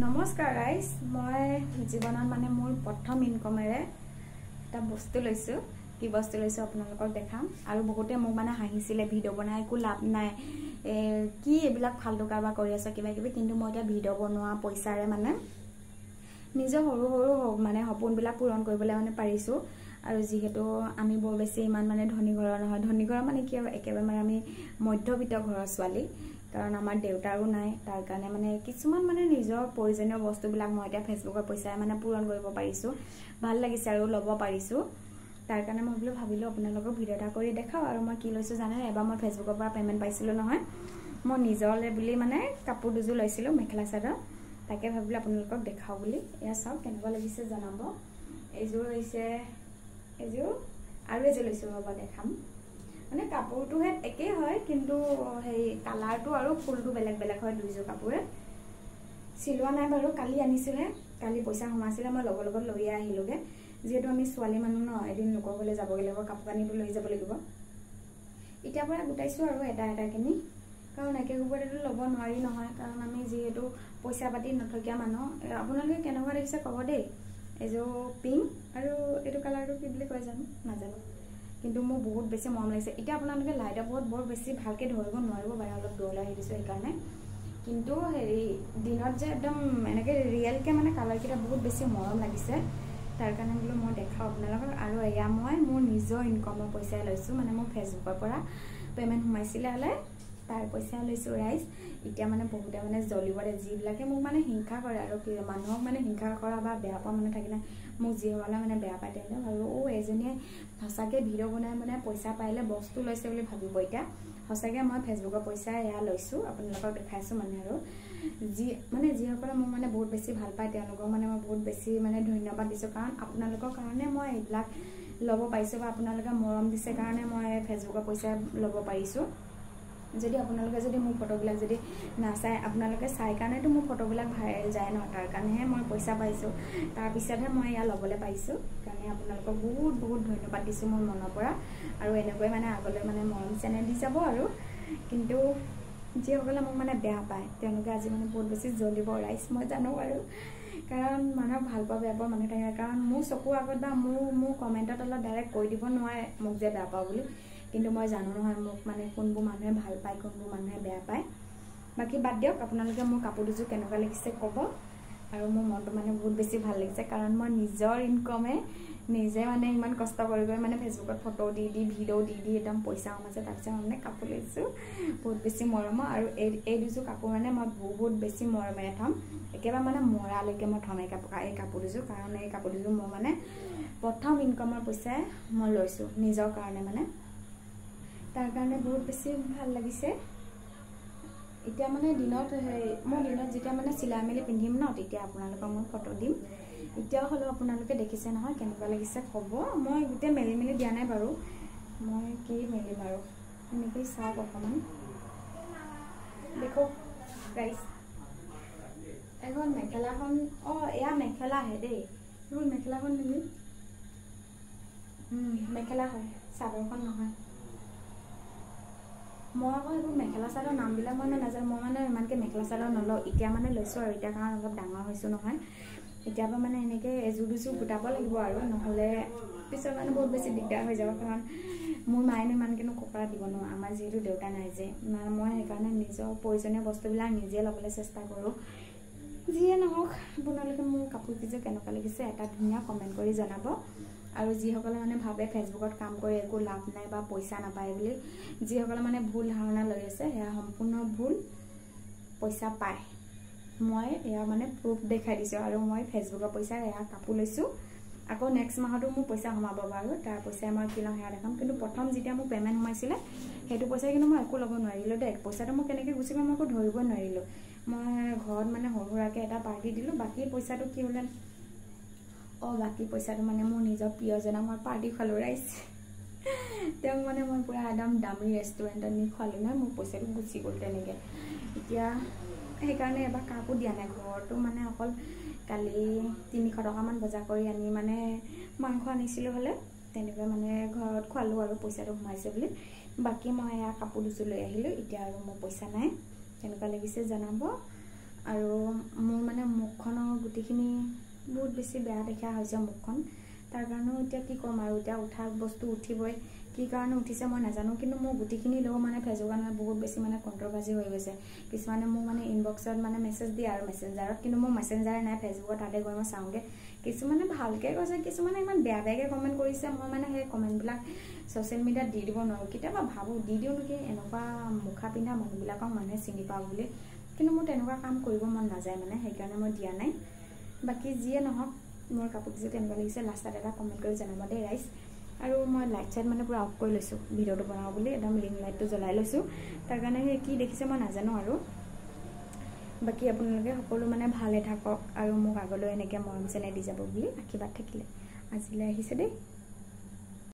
নমস্কাৰ গাইজ মই জীৱনত মানে মোৰ প্ৰথম ইনকমেৰে এটা বস্তু লৈছো কি বস্তু লৈছো আপোনালোকক দেখাম আৰু বহুতে মোক মানে হাঁহিছিলে ভিডিও বনাই একো লাভ নাই কি এবিলাক ফালতু কাৰবা কৰি আছে কিবা কিবি কিন্তু মই এটা ভিডিও বনোৱা পইচাৰে মানে নিজৰ সৰু সৰু মানে সপোনবিলাক পূৰণ কৰিবলৈ মানে পাৰিছো আৰু যেহেতু আমি বৰ বেছি ইমান মানে ধনী ঘৰৰ নহয় ধনী ঘৰৰ মানে কি একেবাৰে মানে আমি মধ্যবিত্ত ঘৰৰ ছোৱালী কাৰণ আমাৰ দেউতাৰো নাই তাৰ কাৰণে মানে কিছুমান মানে নিজৰ প্ৰয়োজনীয় বস্তুবিলাক মই এটা ফেসবুকৰ পইচাৰে মানে পূৰণ কৰিব পাৰিছো ভাল লাগিছে আৰু ল'ব পাৰিছো তাৰ কাৰণে মই ভাবিলো আপোনালোকক ভিডিও এটা কৰি দেখাও আৰু মই কি লৈছো জানে এবাৰ মই ফেসবুকৰ পৰা পেমেন্ট পাইছিলো নহয় মই নিজৰলে বুলি মানে কাপোৰ দুজো লৈছিলো মেখেলা চাদৰ তাকে ভাবিলো আপোনালোকক দেখাও বুলি এয়া সব কেনেকুৱা লাগিছে জনাব এজোৰ হৈছে এজোৰ আৰু এজোৰ লৈছো হ'ব দেখাম মানে কাপোৰটো হে একে হয় কিন্তু হেই কালাৰটো আৰু ফুলটো বেলেগ বেলেগ হয় দুইজোৰ কাপোৰে সিলোৱা নাই বাৰু কালি আনিছিলে কালি পইচা হমাছিলে মই লগৰ লগত লৈ আহিলোগে যেহেতু আমি ছোৱালী মানুহ ন এদিন লোকৰ ঘৰলে যাব লাগিব কাপোৰ কানিটো লৈ যাব লাগিব ইটা পৰা গুটাইছো আৰু এটা এটা কিনি কাৰণ একে গুবৰেটো ল'ব নোৱাৰি নহয় কাৰণ আমি যেহেতু পইচা পাতি নথকিয়া মানুহ আপোনালোকে কেনেকুৱা দেখিছে কব দেই এজো পিংক আৰু এটো কালাৰটো কি বুলি কয় জানো নাজানো কিন্তু মোৰ বহুত বেছি মৰম লাগিছে ইটা আপোনালোকে লাইটৰ বহুত বৰ বেছি ভালকে ধৰিব নোৱাৰিব বাৰু অলপ দূৰলৈ আহি দিছো এই কাৰণে কিন্তু হেৰি দিনত যে একদম এনেকে ৰিয়েল কে মানে কালাৰ কিটা বহুত বেছি মৰম লাগিছে তাৰ কাৰণে বলো মই দেখাও আপোনালোকক আৰু এয়া মই মোৰ নিজৰ ইনকামৰ পইচা লৈছো মানে মোৰ ফেসবুকৰ পৰা পেমেন্ট হুমাইছিলে হলে তাৰ পইচা লৈছো ৰাইজ ইটা মানে বহুতে মানে জ্বলিবৰে জিবিলাকে মোক মানে হিংসা কৰে আৰু কি মানুহক মানে হিংসা কৰা বা বেয়া পোৱা মানে থাকিনা মোক জিহলা মানে বেয়া পায় তেনে আৰু ও এজনীয়ে হসাকে ভিডিও বনাই মানে পইচা পাইলে বস্তু লৈছে বুলি ভাবিব ইটা হসাকে মই ফেসবুকৰ পইচা এয়া লৈছো আপোনালোকক দেখাইছো মানে আৰু যিসকলে মোক মানে বহুত বেছি ভাল পায় তেওঁলোকক মানে মই বহুত বেছি মানে ধন্যবাদ দিছো কাৰণ আপোনালোকৰ কাৰণে মই এইবিলাক ল'ব পাইছো বা আপোনালোকে মৰম দিছে কাৰণে মই ফেসবুকৰ পইচা ল'ব পাৰিছো যদি আপোনালোকে যদি মোৰ ফটোবিলাক যদি না চাই আপোনালোকে চাই কাৰণেটো মোৰ ফটোবিলাক ভাইৰেল যায় ন তাৰ কাৰণেহে মই পইচা পাইছো তাৰ পিছতহে মই ইয়া ল'বলৈ পাইছো কাৰণে আপোনালোকক বহুত বহুত ধন্যবাদ দিছো মোৰ মনৰ পৰা আৰু এনেকৈ মানে আগলৈ মানে মৰম চেনেহ দি যাব আৰু কিন্তু যিসকলে মোক মানে বেয়া পায় তেওঁলোকে আজি মানে বহুত বেছি জ্বলিব ৰাইজ মই জানো আৰু কাৰণ মানুহক ভাল পাব বেয়া পাব মানুহ থাকে কাৰণ মোৰ চকু আগত বা মোৰ কমেন্টত অলপ ডাইৰেক্ট কৈ দিব নোৱাৰে মোক যে বেয়া পাও বুলি কিন্তু মই জানো নহয় মোক মানে কোনবোৰ মানুহে ভাল পায় কোনবোৰ মানুহে বেয়া পায় বাকি বাদ দিয়ক আপোনালোকে মোৰ কাপোৰ দুজো কেনেকুৱা লাগিছে কব আৰু মোৰ মনটো মানে বহুত বেছি ভাল লাগিছে কাৰণ মই নিজৰ ইনকমে নিজে মানে ইমান কষ্ট কৰি গৈ মানে ফেসবুকত ফটো দি ভিডিও দি একদম পইচা আমাছে তাৰপিছত মানে কাপোৰ লৈছো বহুত বেছি মৰম আৰু এই দুজো কাপোৰ মানে মই বহুত বেছি মৰমেৰে থম একেবাৰে মানে মৰালৈকে মই থম এই কাপোৰ দুজো কাৰণ এই কাপোৰ দুজো মই মানে প্ৰথম ইনকমৰ পইচাই মই লৈছো নিজৰ কাৰণে মানে তাৰ কাৰণে বহুত বেছি ভাল লাগিছে এতিয়া মানে দিনত মই দিনত যেতিয়া মানে চিলাই মেলি পিন্ধিম ন তেতিয়া আপোনালোকক মই ফটো দিম এতিয়া হলো আপোনালোকে দেখিছে নহয় কেনেকুৱা লাগিছে কব মই গুটে মেলি দিয়া নাই বাৰু মই কি মেলি বাৰু এনেকৈ চাওক অকমান দেখো গাইস এখন মেখেলাখন এয়া মেখেলা হে দেই মোৰ মেখেলাখন নেকি মেখেলা হয় চাদৰখন নহয় মই আকৌ এইবোৰ মেখেলা চাদৰ নামবিলাক মই নাজানো মই মানে ইমানকে মেখেলা চাদৰ নলওঁ এতিয়া মানে লৈছো আৰু এতিয়া কাৰণ অলপ ডাঙৰ হৈছো নহয় এতিয়াবা মানে এনেকে এজু দুজু গুটাব লাগিব আৰু নহলে পিছত মানে বহুত বেছি দিগদাৰ হৈ যাব কাৰণ মোৰ মায়েনো ইমানকেনো কপৰা দিব ন আমাৰ যেহেতু দেউতা নাই যে মই সেইকাৰণে নিজৰ প্ৰয়োজনীয় বস্তুবিলাক নিজে ল'বলৈ চেষ্টা কৰো যিয়ে নহওক আপোনালোকে মোৰ কাপোৰ কিজো কেনেকুৱা লাগিছে এটা ধুনীয়া কমেন্ট কৰি জনাব আৰু যিসকলে মানে ভাবে ফেসবুকত কাম কৰি একো লাভ নাই বা পইচা নাপায় বুলি যিসকলে মানে ভুল ধাৰণা লৈ আছে হেয়া সম্পূৰ্ণ ভুল পইচা পায় মই এয়া মানে প্ৰুফ দেখাই দিছো আৰু মই ফেসবুকৰ পইচা এয়া কাপোৰ লৈছো আকৌ নেক্সট মাহতো মোৰ পইচা হমাব বাৰু তাৰ পইচা মই কি লওঁ হেয়া দেখাম কিন্তু প্ৰথম যেতিয়া মোৰ পেমেন্ট হমাইছিলে হেতু পইচা কিন্তু মই একো ল'ব নোৱাৰিলো দেই পইচাটো মই কেনেকৈ গুছি গ'ল মই একো ধৰিব নোৱাৰিলো মই ঘৰত মানে হৰুৰাকে এটা পাৰ্টি দিলো বাকি পইচাটো কি হলে বাকি পইচাটো মানে মোৰ নিজৰ প্ৰিয়জনক মই পাৰ্টি খলো ৰাইজ তেও মানে মই পুৰা একদম দামী ৰেষ্টুৰেণ্টত নি খলো না মোৰ পইচাটো গুছি গ'ল তেনেকে এতিয়া সেইকাৰণে এবাৰ কাকো দিয়া নাই ঘৰটো মানে অকল কালি 300 টকা মান বজাৰ কৰি আনি মানে মাংস আনিছিলো হলে তেনেকৈ মানে ঘৰত খোৱালো আৰু পইচাটো হুমাইছে বুলি বাকি মই এয়া কাপোৰ দুজো লৈ আহিলো এতিয়া আৰু মোৰ পইচা নাই কেনেকুৱা লাগিছে জনাব আৰু মোৰ মানে গুটিখিনি বহুত বেছি বেয়া দেখা হৈছে মুখখন তাৰ কাৰণেও এতিয়া কি ক'ম আৰু এতিয়া উঠা বস্তু উঠিবই কি কাৰণে উঠিছে মই নাজানো কিন্তু মোৰ গুটিখিনি লৈ মানে ফেচবুকত বহুত বেছি মানে কন্ট্ৰভাৰ্সি হৈ গৈছে কিছুমানে মোক মানে ইনবক্সত মানে মেছেজ দিয়ে আৰু মেছেঞ্জাৰত কিন্তু মোৰ মেছেঞ্জাৰ নাই ফেচবুকত তাতে গৈ মই চাওঁগে কিছুমানে ভালকে কৈছে কিছুমানে ইমান বেয়া বেয়াকে কমেন্ট কৰিছে মই মানে সেই কমেন্টবিলাক সোশ্যাল মিডিয়াত দি দিব নোৱাৰো কেতিয়াবা ভাবো দি দিও নেকি এনেকুৱা মুখা পিন্ধা মানুহবিলাকক মানুহে চিনি পাও বুলি কিন্তু মোৰ তেনেকুৱা কাম কৰিব মন নাযায় মানে সেইকাৰণে মই দিয়া নাই বাকি যিয়ে নহওক মোৰ কাপোৰটো কেনেকুৱা লাগিছে লাষ্টত এটা কমেন্ট কৰি জনাব দেই ৰাইজ আৰু মই লাইট চাইট মানে পুৰা অফ কৰি লৈছো ভিডিওটো বনাও বুলি একদম ৰিং লাইটটো জ্বলাই লৈছো তাৰ কাৰণে সেই কি দেখিছে মই নাজানো আৰু বাকি আপোনালোকে সকলো মানে ভালে থাকক আৰু মোক আগলৈ এনেকৈ মৰম চেনেহ দি যাব বুলি আশীৰ্বাদ থাকিলে আজিলৈ আহিছে দেই